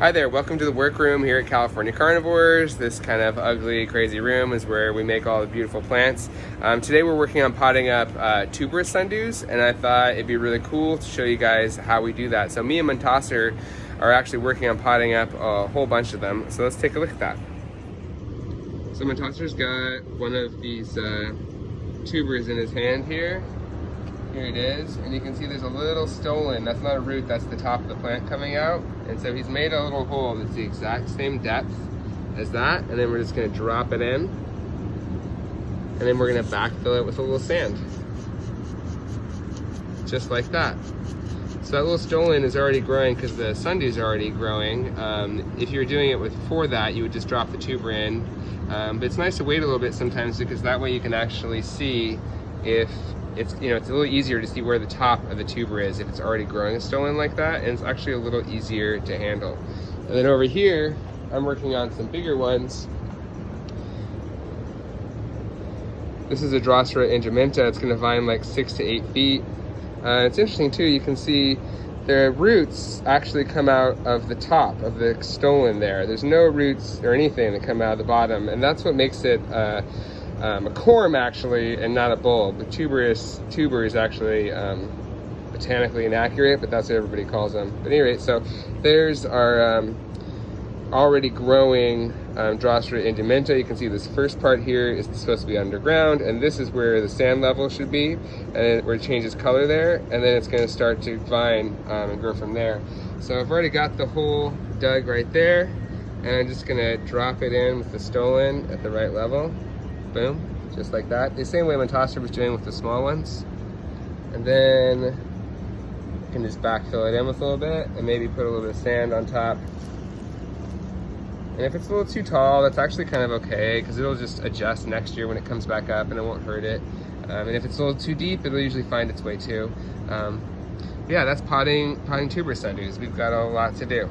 Hi there, welcome to the workroom here at California Carnivores. This kind of ugly, crazy room is where we make all the beautiful plants. Today we're working on potting up Tuberous Sundews, and I thought it'd be really cool to show you guys how we do that. So me and Montasser are actually working on potting up a whole bunch of them. So let's take a look at that. So Montasser's got one of these tubers in his hand here. Here it is, and you can see there's a little stolon. That's not a root, that's the top of the plant coming out. And so he's made a little hole that's the exact same depth as that, and then we're just gonna drop it in. And then we're gonna backfill it with a little sand. Just like that. So that little stolon is already growing because the sundews are already growing. If you were doing it before that, you would just drop the tuber in. But it's nice to wait a little bit sometimes because that way you can actually see if it's a little easier to see where the top of the tuber is if it's already growing a stolon like that, and it's actually a little easier to handle. And then over here, I'm working on some bigger ones. This is a Drosera ingementa. It's gonna vine like 6 to 8 feet. It's interesting too, you can see the roots actually come out of the top of the stolon there. There's no roots or anything that come out of the bottom, and that's what makes it a corm actually, and not a bulb. The tuber is actually botanically inaccurate, but that's what everybody calls them. But anyway, so there's our already growing Drosera ingementa. You can see this first part here is supposed to be underground, and this is where the sand level should be, and where it changes color there, and then it's going to start to vine and grow from there. So I've already got the hole dug right there, and I'm just going to drop it in with the stolon at the right level. Boom, just like that. The same way Montasser was doing with the small ones. And then you can just backfill it in with a little bit and maybe put a little bit of sand on top. And if it's a little too tall, that's actually kind of okay because it'll just adjust next year when it comes back up and it won't hurt it. And if it's a little too deep, it'll usually find its way too. Yeah, that's potting Tuberous Sundews. We've got a lot to do.